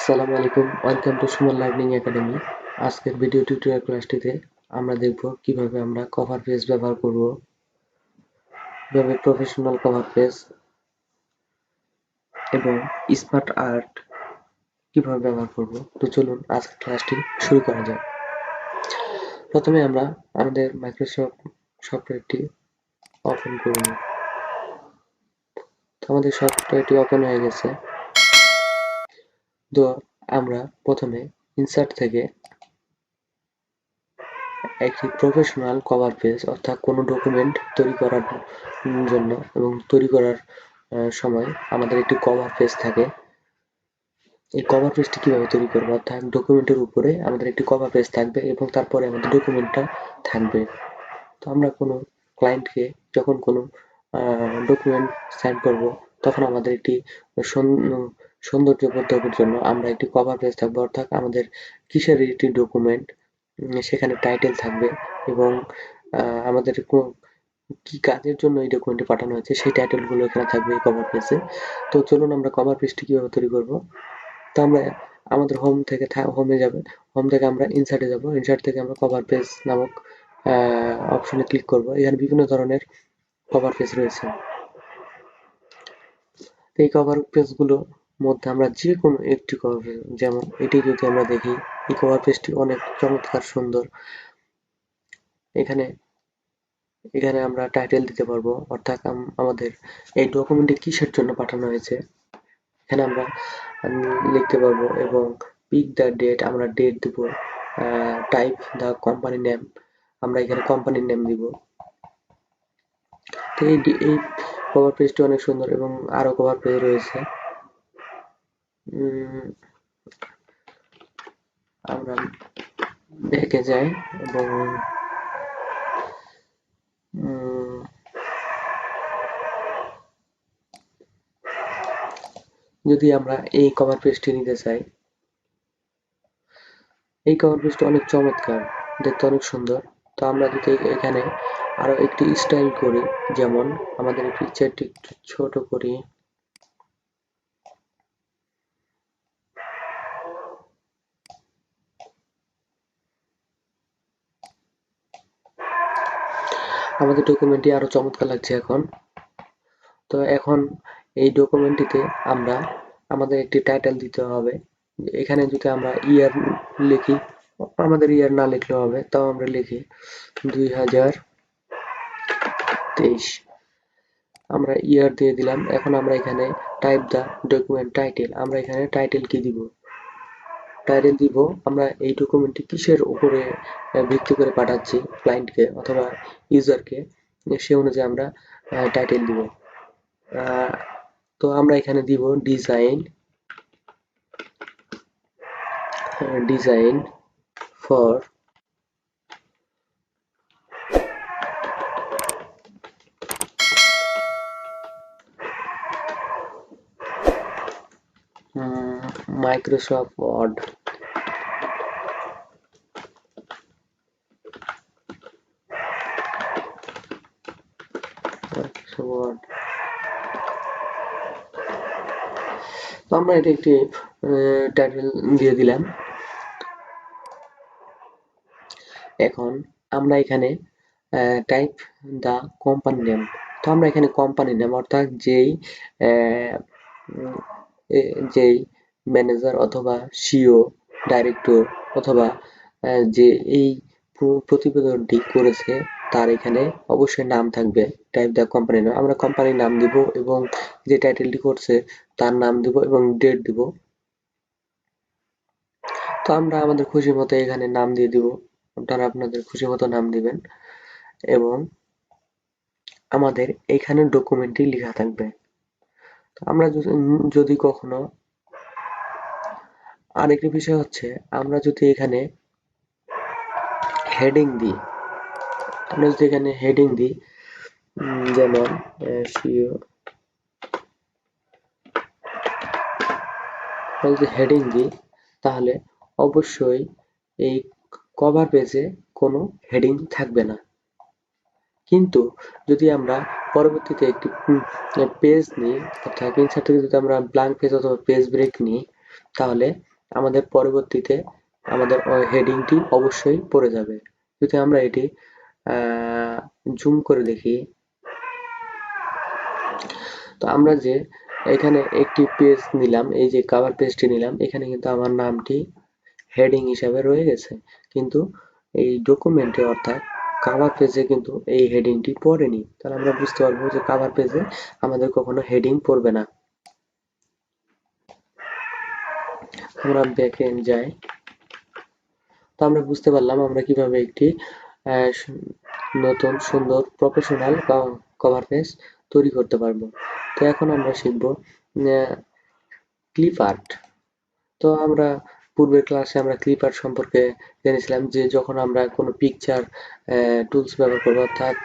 আসসালামু আলাইকুম, welcome to Suman learning academy. আজকের ভিডিও টিউটোরিয়াল ক্লাসটিতে আমরা দেখব কিভাবে আমরা কভার পেজ ব্যবহার করব, কিভাবে প্রফেশনাল কভার পেজ এবং স্মার্ট আর্ট কিভাবে ব্যবহার করব। তো চলুন আজকের ক্লাসটি শুরু করা যাক। প্রথমে আমরা আমাদের মাইক্রোসফট সফটওয়্যারটি ওপেন করব। তো আমাদের সফটওয়্যারটি ওপেন হয়ে গেছে। তো আমরা প্রথমে ইনসার্ট থেকে একটি প্রফেশনাল কভার পেজ অর্থাৎ কোনো ডকুমেন্ট তৈরি করার জন্য এবং তৈরি করার সময় আমাদের একটি কভার পেজ থাকে। এই কভার পেজটি কিভাবে তৈরি করবো, অর্থাৎ ডকুমেন্টের উপরে আমাদের একটি কভার পেজ থাকবে এবং তারপরে আমাদের ডকুমেন্টটা থাকবে। তো আমরা কোনো ক্লায়েন্টকে যখন কোনো ডকুমেন্ট সেন্ড করব, তখন আমাদের একটি সৌন্দর্য বর্ধকের জন্য আমরা একটি কভার পেজ থাকবো, অর্থাৎ আমাদের কিসের একটি ডকুমেন্ট সেখানে টাইটেল থাকবে এবং আমাদের কি কাজের জন্য এই ডকুমেন্টটি পাঠানো হয়েছে সেই টাইটেলগুলো এখানে থাকবে এই কভার পেজে। তো চলুন আমরা কভার পেজটি কিভাবে তৈরি করব। তো আমরা আমাদের হোম থেকে হোমে যাবে, হোম থেকে আমরা ইনসার্টে যাব, ইনসার্ট থেকে আমরা কভার পেজ নামক অপশনে ক্লিক করব। এখানে বিভিন্ন ধরনের কভার পেজ রয়েছে। এই কভার পেজগুলোর মধ্যে আমরা যে কোনো একটি কভার পেজ, যেমন এটি যদি আমরা দেখি, এই কভার পেজটি অনেক চমৎকার সুন্দর। এখানে আমরা টাইটেল দিতে পারবো, অর্থাৎ আমাদের এই ডকুমেন্টটি কিসের জন্য পাঠানো হয়েছে এখানে আমরা লিখতে পারবো এবং পিক দ্য ডেট, আমরা ডেট দিব। টাইপ দ্য কোম্পানি নেম, আমরা এখানে কোম্পানির নেম দিব। তো এই কভার পেজটি অনেক সুন্দর এবং আরো কভার পেজ রয়েছে। আমরা ব্যাকে যাই এবং যদি আমরা এই কভার পেজটি নিতে চাই, এই কভার পেজটি অনেক চমৎকার, দেখতে অনেক সুন্দর। তো আমরা যদি এখানে আরো একটি স্টাইল করি, যেমন আমাদের এই পিকচারটি একটু ছোট করি, আমাদের ডকুমেন্টটি আরো চমৎকার লাগছে এখন। তো এখন এই ডকুমেন্টটিতে আমরা আমাদের একটি টাইটেল দিতে হবে। এখানে যদি আমরা ইয়ার লিখি, আমাদের ইয়ার না লিখলেও হবে, তাও আমরা লিখি 2023, আমরা ইয়ার দিয়ে দিলাম। এখন আমরা এখানে টাইপ দা ডকুমেন্ট টাইটেল, আমরা এখানে টাইটেল কি দিব, টাইটেল দিব আমরা এই ডকুমেন্টটি কিসের উপরে ভিত্তি করে পাঠাচ্ছি ক্লায়েন্টকে অথবা ইউজারকে, সে অনুযায়ী আমরা টাইটেল দিব। তো আমরা এখানে দিব ডিজাইন ফর মাইক্রোসফট ওয়ার্ড। তো আমরা এটা একটি টাইটেল দিয়ে দিলাম। এখন আমরা এখানে টাইপ দা কোম্পানি নেম, তো আমরা এখানে কোম্পানি নেম অর্থাৎ যেই ম্যানেজার অথবা সিও, ডাইরেক্টর অথবা যে এই প্রতিবেদনটি করেছে তার এখানে অবশ্যই নাম থাকবে। টাইপ দা কোম্পানি নেম, আমরা কোম্পানির নাম দিব এবং যে টাইটেলটি করছে তার নাম দিব এবং ডেট দিব। তো আমরা আমাদের খুশি মতো এখানে নাম দিয়ে দিব, আপনারা আপনাদের খুশি মতো নাম দিবেন এবং আমাদের এখানে ডকুমেন্টটি লেখা থাকবে। আমরা যদি কখনো আরেকটি বিষয় হচ্ছে, আমরা যদি এখানে হেডিং দিই, আমরা যদি এখানে হেডিং দিই, যেমন সিও, যদি হেডিং দিই তাহলে অবশ্যই এই কভার পেজে কোনো হেডিং থাকবে না। কিন্তু যদি আমরা পরবর্তীতে একটি পেজ নিই, অর্থাৎ ইনসার্ট থেকে যদি আমরা ব্ল্যাঙ্ক পেজ অথবা পেজ ব্রেক নিই, তাহলে আমাদের পরবর্তীতে আমাদের হেডিংটি অবশ্যই পড়ে যাবে। যদি আমরা এটি জুম করে দেখি, তো আমরা যে এখানে একটি পেজ নিলাম, এই যে কভার পেজটি নিলাম, এখানে কিন্তু আমার নামটি হেডিং হিসাবে রয়ে গেছে, কিন্তু এই ডকুমেন্টে অর্থাৎ কভার পেজে কিন্তু এই হেডিংটি পড়েনি। তাহলে আমরা বুঝতে পারবো যে কভার পেজে আমাদের কখনো হেডিং পড়বে না। আমরা ব্যাকে যাই, তো আমরা বুঝতে পারলাম আমরা কিভাবে একটি নতুন সুন্দর প্রফেশনাল কভার পেজ তৈরি করতে পারবো। তো এখন আমরা শিখব ক্লিপ আর্ট। তো আমরা পূর্বের ক্লাসে আমরা ক্লিপ আর্ট সম্পর্কে জেনেছিলাম যে যখন আমরা কোনো পিকচার টুলস ব্যবহার করবো, অর্থাৎ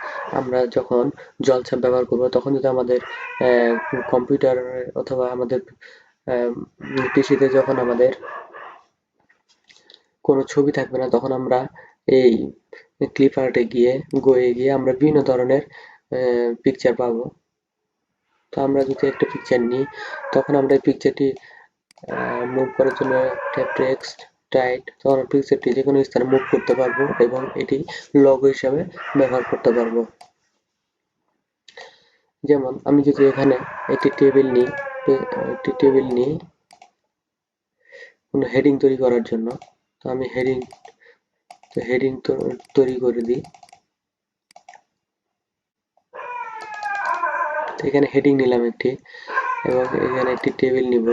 আমরা যখন জলছাপ ব্যবহার করবো, তখন যদি আমাদের কম্পিউটার অথবা আমাদের পিসিতে যখন আমাদের কোনো ছবি থাকবে না, তখন আমরা এই ক্লিপ আর্টে গিয়ে আমরা বিভিন্ন ধরনের পিকচার পাবো। তো আমরা যদি একটা পিকচার নিই, তখন আমরা এই পিকচারটি মুভ করার জন্য টেক্সট টাইট, তখন পিকচারটি যে কোনো স্থানে মুভ করতে পারবো এবং এটি লগো হিসাবে ব্যবহার করতে পারবো। যেমন আমি যদি এখানে একটি টেবিল নিই কোনো হেডিং তৈরি করার জন্য, তো আমি হেডিং তৈরি করে দিই। তো এখানে হেডিং নিলাম একটি, এবং এখানে একটি টেবিল নিব।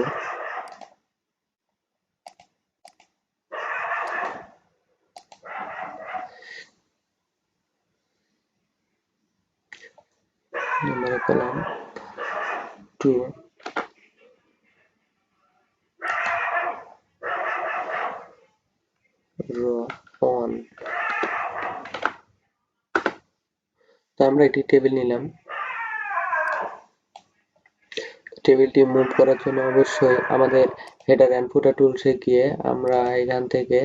আমরা কলাম 2 রো 1। তো আমরা একটি টেবিল নিলাম। টেবিলটি মুভ করার জন্য অবশ্যই আমাদের হেডার অ্যান্ড ফুটার টুলসে গিয়ে আমরা এখান থেকে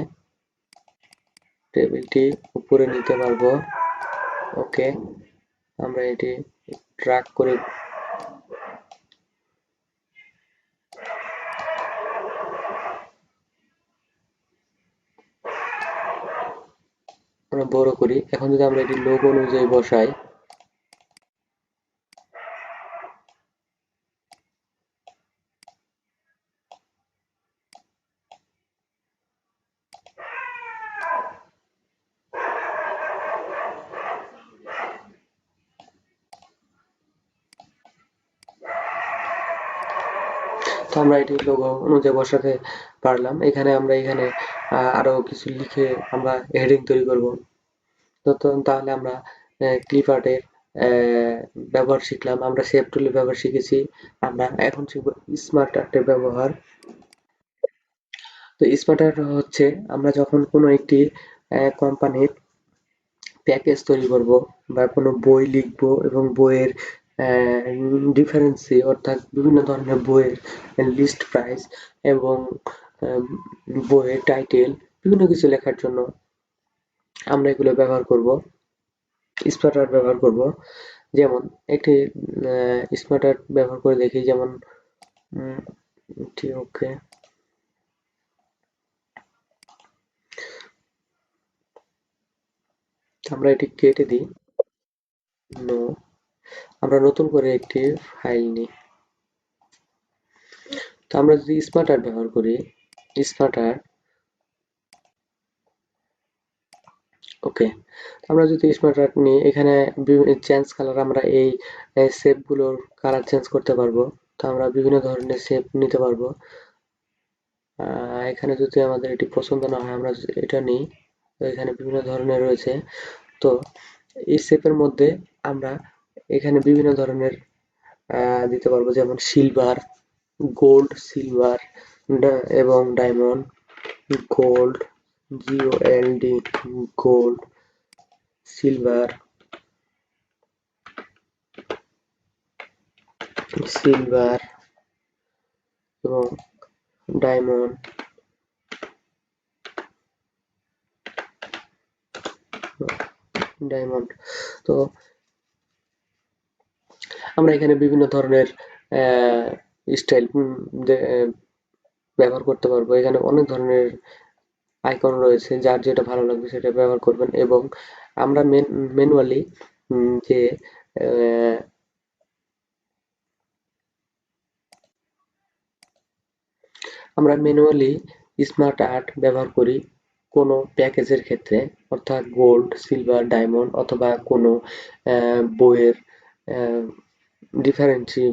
টেবিলটি উপরে নিতে পারবো। ওকে, আমরা এটি ড্র্যাগ করে আমরা বড় করি। এখন যদি আমরা এটি লোগো অনুযায়ী বসাই, তো আমরা এটি লোগো অনুযায়ী বসাতে পারলাম। এখানে আমরা আরো কিছু লিখে আমরা হেডিং তৈরি করব। তো তাহলে আমরা ক্লিপ আর্টের ব্যবহার শিখলাম, আমরা শেপ টুলের ব্যবহার শিখেছি, আমরা এখন শিখব স্মার্ট আর্টের ব্যবহার। তো স্মার্ট আর্ট হচ্ছে আমরা যখন কোনো একটি কোম্পানির প্যাকেজ তৈরি করব বা কোনো বই লিখব এবং বইয়ের ডিফারেন্সি, অর্থাৎ বিভিন্ন ধরনের বইয়ের লিস্ট প্রাইস এবং বইয়ের টাইটেল, বিভিন্ন কিছু লেখার জন্য আমরা এগুলো ব্যবহার করব, স্মার্ট আর্ট ব্যবহার করব। যেমন একটি স্মার্ট আর্ট ব্যবহার করে দেখি, যেমন ওকে, আমরা এটি কেটে দিই। নো, আমরা নতুন করে একটি ফাইল নিই। তো আমরা যদি স্মার্ট আর্ট ব্যবহার করি, স্মার্ট আর্ট, ওকে, আমরা যদি স্মার্ট আর্ট নিই, এখানে চেঞ্জ কালার, আমরা এই শেপগুলোর কালার চেঞ্জ করতে পারবো। তো আমরা বিভিন্ন ধরনের শেপ নিতে পারবো। এখানে যদি আমাদের এটি পছন্দ না হয়, আমরা এটা নিই। তো এখানে বিভিন্ন ধরনের রয়েছে। তো এই শেপের মধ্যে আমরা এখানে বিভিন্ন ধরনের দিতে পারবো, যেমন সিলভার, গোল্ড, সিলভার এবং diamond, gold, GOLD, gold, silver, silver এবং ডায়মন্ড, ডায়মন্ড। তো আমরা এখানে বিভিন্ন ধরনের স্টাইল ব্যবহার করতে পারবো। এখানে অনেক ধরনের আইকন রয়েছে, যার যেটা ভালো লাগবে সেটা ব্যবহার করবেন। এবং আমরা ম্যানুয়ালি যে আহ, আমরা ম্যানুয়ালি স্মার্ট আর্ট ব্যবহার করি কোনো প্যাকেজের ক্ষেত্রে, অর্থাৎ গোল্ড, সিলভার, ডায়মন্ড অথবা কোনো বইয়ের ডিফারেন্সি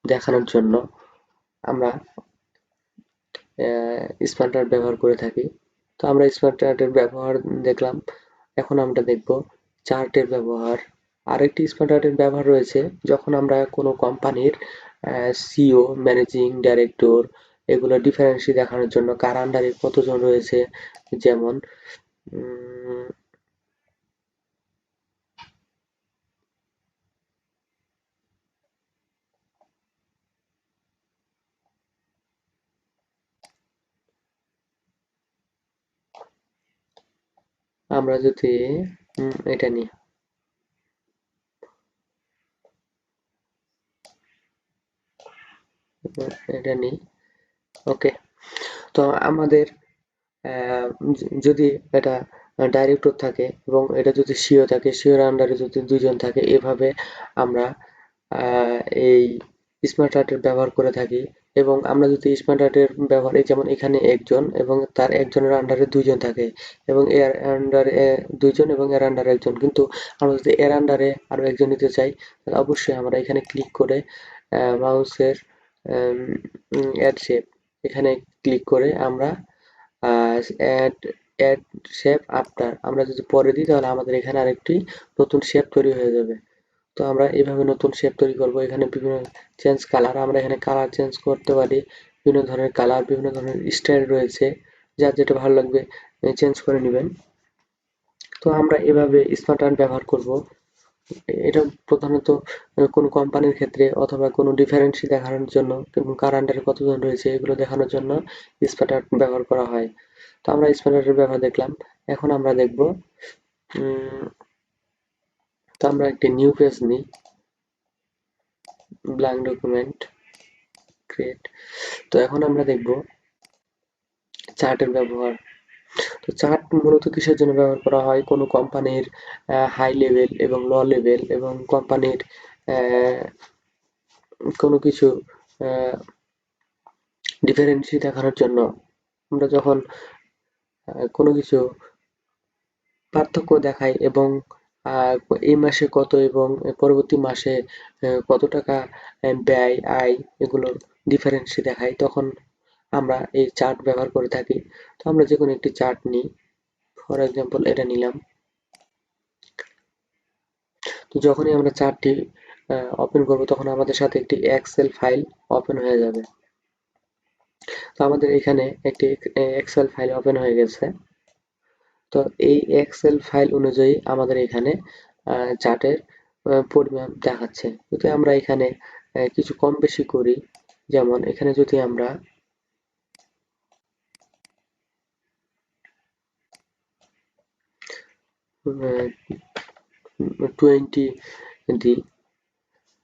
দেখানোর জন্য আমরা স্মার্ট আর্ট ব্যবহার করে থাকি। তো আমরা স্মার্ট আর্টের ব্যবহার দেখলাম। এখন আমরা দেখব চার্টের ব্যবহার। আরেকটি স্মার্ট আর্টের ব্যবহার রয়েছে যখন আমরা কোনো কোম্পানির সিও, ম্যানেজিং ডাইরেক্টর এগুলো ডিফারেন্সি দেখানোর জন্য কার আন্ডারে কতজন রয়েছে। যেমন উম, আমরা যদি এটা নিই, এটা নিই। ওকে, তো আমাদের যদি এটা ডাইরেক্টর থাকে এবং এটা যদি সিও থাকে, সিওর আন্ডারে যদি দুইজন থাকে, এভাবে আমরা আহ, এই স্মার্ট আর্টের ব্যবহার করে থাকি। এবং আমরা যদি স্মার্ট আর্টের ব্যবহার, এই যেমন এখানে একজন এবং তার একজনের আন্ডারে দুইজন থাকে, এবং এর আন্ডারে দুইজন এবং এর আন্ডারে একজন, কিন্তু আমরা যদি এর আন্ডারে আরো একজন নিতে চাই, তাহলে অবশ্যই আমরা এখানে ক্লিক করে মাউসের অ্যাড শেপ এখানে ক্লিক করে আমরা অ্যাড অ্যাড শেপ আফটার আমরা যদি পরে দিই, তাহলে আমাদের এখানে আরেকটি নতুন শেপ তৈরি হয়ে যাবে। তো আমরা এইভাবে নতুন শেপ তৈরি করব। এখানে বিভিন্ন চেঞ্জ কালার, আমরা এখানে কালার চেঞ্জ করতে পারি। বিভিন্ন ধরনের কালার, বিভিন্ন ধরনের স্টাইল রয়েছে, যার যেটা ভালো লাগবে চেঞ্জ করে নেবেন। তো আমরা এভাবে স্মার্ট আর্ট ব্যবহার করব। এটা প্রধানত কোনো কোম্পানির ক্ষেত্রে অথবা কোনো ডিফারেন্সি দেখানোর জন্য এবং কার আন্ডারে কতজন রয়েছে এগুলো দেখানোর জন্য স্মার্ট আর্ট ব্যবহার করা হয়। তো আমরা স্মার্ট আর্টের ব্যবহার দেখলাম। এখন আমরা দেখব উম, তো আমরা একটি নিউ পেজ নিই, ব্ল্যাঙ্ক ডকুমেন্ট ক্রিয়েট। তো এখন আমরা দেখব চার্টের ব্যবহার। তো চার্ট মূলত কিসের জন্য ব্যবহার করা হয়? কোনো কোম্পানির হাই লেভেল এবং লো লেভেল এবং কোম্পানির কোনো কিছু ডিফারেন্সি দেখানোর জন্য। আমরা যখন কোনো কিছু পার্থক্য দেখাই এবং এই মাসে কত এবং পরবর্তী মাসে কত টাকা ব্যয়, আয় এগুলোর ডিফারেন্সি দেখাই, তখন আমরা এই চার্ট ব্যবহার করে থাকি। তো আমরা যে কোনো একটি চার্ট নিই, ফর এক্সাম্পল এটা নিলাম। তো যখনই আমরা চার্টটি ওপেন করব, তখন আমাদের সাথে একটি এক্সেল ফাইল ওপেন হয়ে যাবে। তো আমাদের এখানে একটি এক্সেল ফাইল ওপেন হয়ে গেছে। তো এই এক্সেল ফাইল অনুযায়ী আমাদের এখানে চার্টের পরিমাপ দেখাচ্ছে। যদি আমরা এখানে কিছু কম বেশি করি, যেমন এখানে যদি আমরা 20 দিই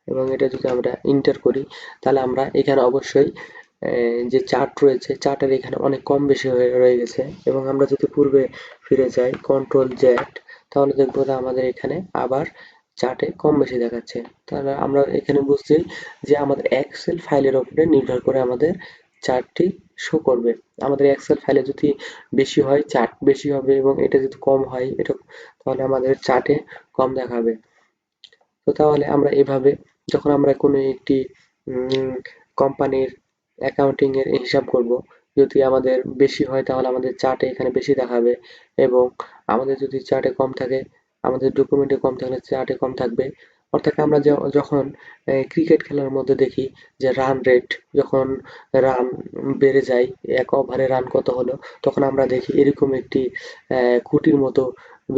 এবং এটা যদি আমরা এন্টার করি, তাহলে আমরা এখানে অবশ্যই যে চার্ট রয়েছে, চার্টের এখানে অনেক কম বেশি হয়ে রয়ে গেছে। এবং আমরা যদি পূর্বে ফিরে যাই, কন্ট্রোল জেড, তাহলে দেখবো যে আমাদের এখানে আবার চার্টে কম বেশি দেখাচ্ছে। তাহলে আমরা এখানে বুঝছি যে আমাদের এক্সেল ফাইলের উপরে নির্ভর করে আমাদের চার্টটি শো করবে। আমাদের এক্সেল ফাইলে যদি বেশি হয়, চার্ট বেশি হবে, এবং এটা যদি কম হয়, এটা তাহলে আমাদের চার্টে কম দেখাবে। তো তাহলে আমরা এভাবে যখন আমরা কোনো একটি কোম্পানির অ্যাকাউন্টিং এর হিসাব করব, যদি আমাদের বেশি হয় তাহলে আমাদের চার্টে এখানে বেশি দেখাবে, এবং আমাদের যদি চার্টে কম থাকে, আমাদের ডকুমেন্টে কম থাকলে চার্টে কম থাকবে। অর্থাৎ আমরা যখন ক্রিকেট খেলার মধ্যে দেখি যে রান রেট, যখন রান বেড়ে যায়, এক ওভারে রান কত হলো, তখন আমরা দেখি এরকম একটি খুঁটির মতো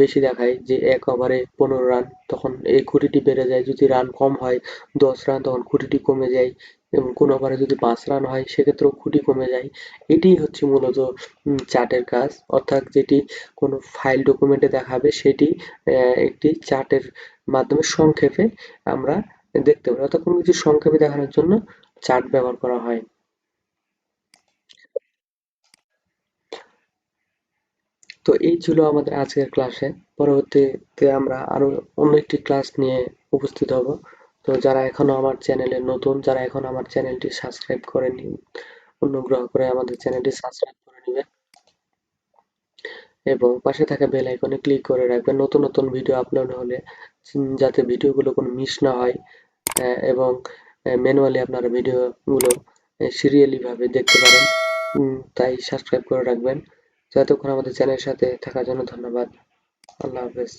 বেশি দেখায় যে এক ওভারে 15 রান, তখন এই খুঁটিটি বেড়ে যায়। যদি রান কম হয়, 10 রান, তখন খুঁটিটি কমে যায়। এবং কোন ওভারে যদি 5 রান হয়, সেক্ষেত্রেও খুঁটি কমে যায়। এটিই হচ্ছে মূলত চার্টের কাজ। অর্থাৎ যেটি কোনো ফাইল ডকুমেন্টে দেখাবে, সেটি একটি চার্টের মাধ্যমে সংক্ষেপে আমরা দেখতে পারি। অর্থাৎ কোনো কিছু সংক্ষেপে দেখানোর জন্য চার্ট ব্যবহার করা হয়। তো এই ছিল আমাদের আজকের ক্লাসে। পরবর্তীতে আমরা আরো অন্য একটি ক্লাস নিয়ে উপস্থিত হব। তো যারা এখনো আমার চ্যানেলে নতুন, যারা এখনো আমার চ্যানেলটি সাবস্ক্রাইব করেনি, অনুগ্রহ করে আমাদের চ্যানেলটি সাবস্ক্রাইব করে নেবেন এবং পাশে থাকা বেল আইকনে ক্লিক করে রাখবেন নতুন নতুন ভিডিও আপলোড হলে যাতে ভিডিওগুলো কোনো মিস না হয়, এবং ম্যানুয়ালি আপনারা ভিডিওগুলো সিরিয়ালি ভাবে দেখতে পারেন। তাই সাবস্ক্রাইব করে রাখবেন। তো এতক্ষণ আমাদের চ্যানেলের সাথে থাকার জন্য ধন্যবাদ। আল্লাহ হাফেজ।